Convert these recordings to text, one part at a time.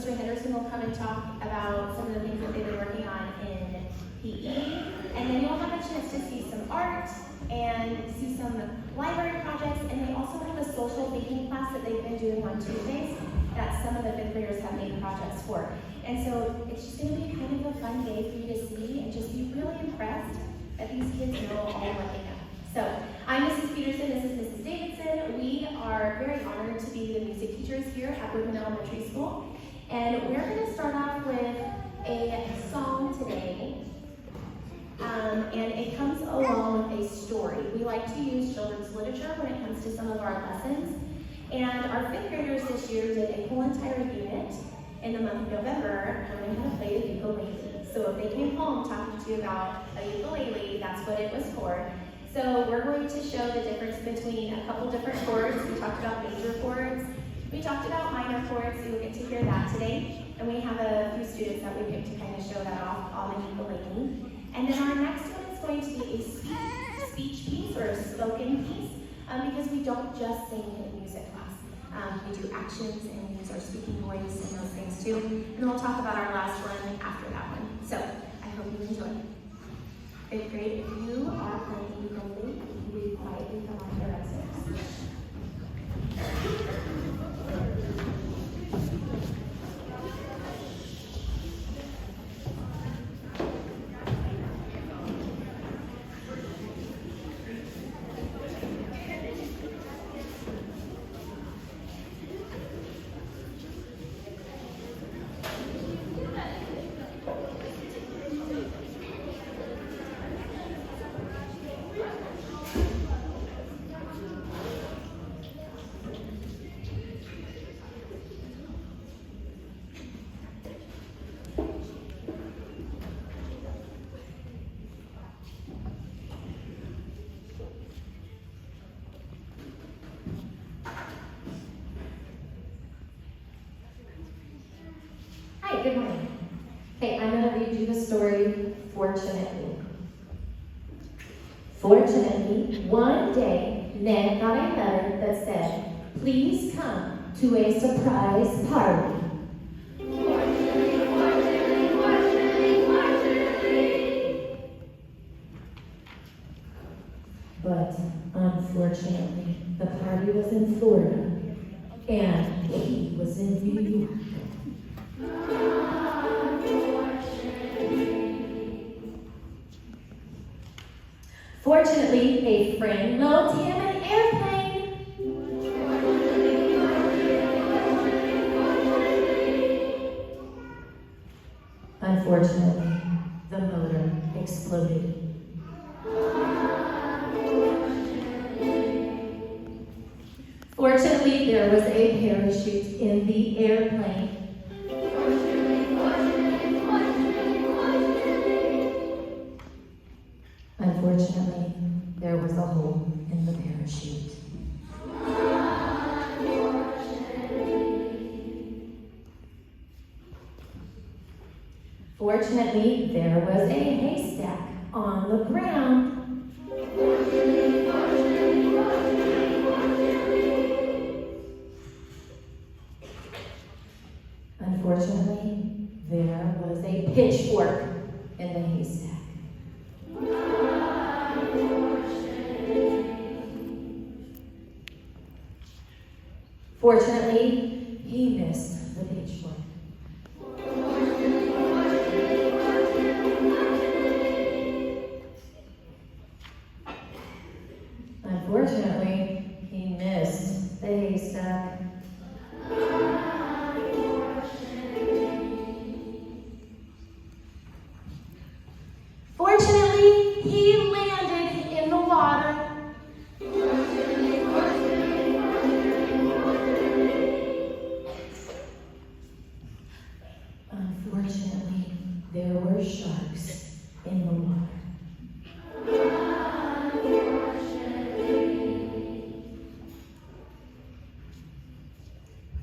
Mr. Henderson will come and talk about some of the things that they've been working on in PE. And then you'll have a chance to see some art and see some library projects. And they also have a social thinking class that they've been doing on Tuesdays that some of the fifth graders have made projects for. And so it's just going to be kind of a fun day for you to see and just be really impressed that these kids know all what they know. So I'm Mrs. Peterson, this is Mrs. Davidson. We are very honored to be the music teachers here at Woodman Elementary School. And we're going to start off with a song today. And it comes along with a story. We like to use children's literature when it comes to some of our lessons. And our fifth graders this year did a whole entire unit in the month of November learning how to play the ukulele. So if they came home talking to you about a ukulele, that's what it was for. So we're going to show the difference between a couple different chords. We talked about major chords. We talked about minor chords, so you'll get to hear that today. And we have a few students that we picked to kind of show that off on the ukulele. And then our next one is going to be a speech piece or a spoken piece, because we don't just sing in music class. We do actions and use our speaking voice and those things too. And then we'll talk about our last one after that one. So I hope you enjoy. Fifth grade, if you are playing ukulele, we quietly come on your exits. Good morning. Okay, I'm going to read you the story, Fortunately. Fortunately, one day, Ned got a letter that said, "Please come to a surprise party." But unfortunately, the party was in Florida, and he was in New York. Fortunately, a friend loaned him an airplane. Unfortunately, the motor exploded. Fortunately, there was a parachute in the airplane. Unfortunately, there was a hole in the parachute. Fortunately, there was a haystack on the ground. Unfortunately, there was a pitchfork in the haystack. Fortunately, he missed the pitchfork. Unfortunately, he missed the haystack. Fortunately, he landed in the water. Unfortunately, there were sharks in the water.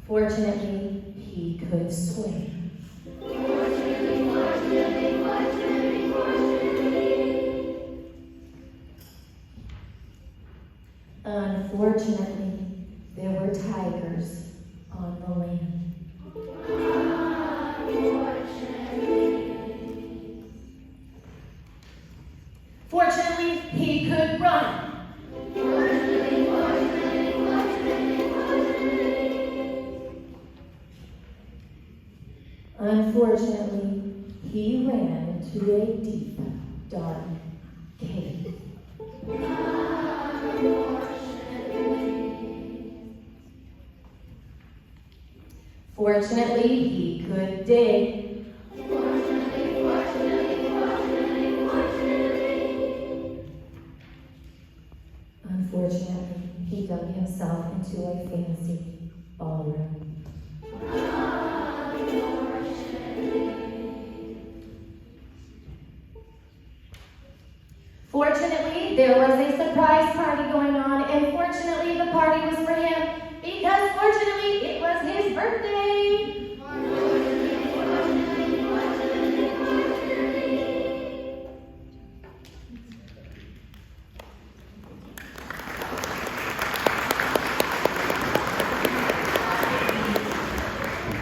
Fortunately, he could swim. Unfortunately, there were tigers on the land. Unfortunately, he ran into a deep, dark cave. Fortunately, he could dig. Unfortunately, he dug himself into a fancy ballroom. Fortunately, there was a surprise party going on, and fortunately, the party was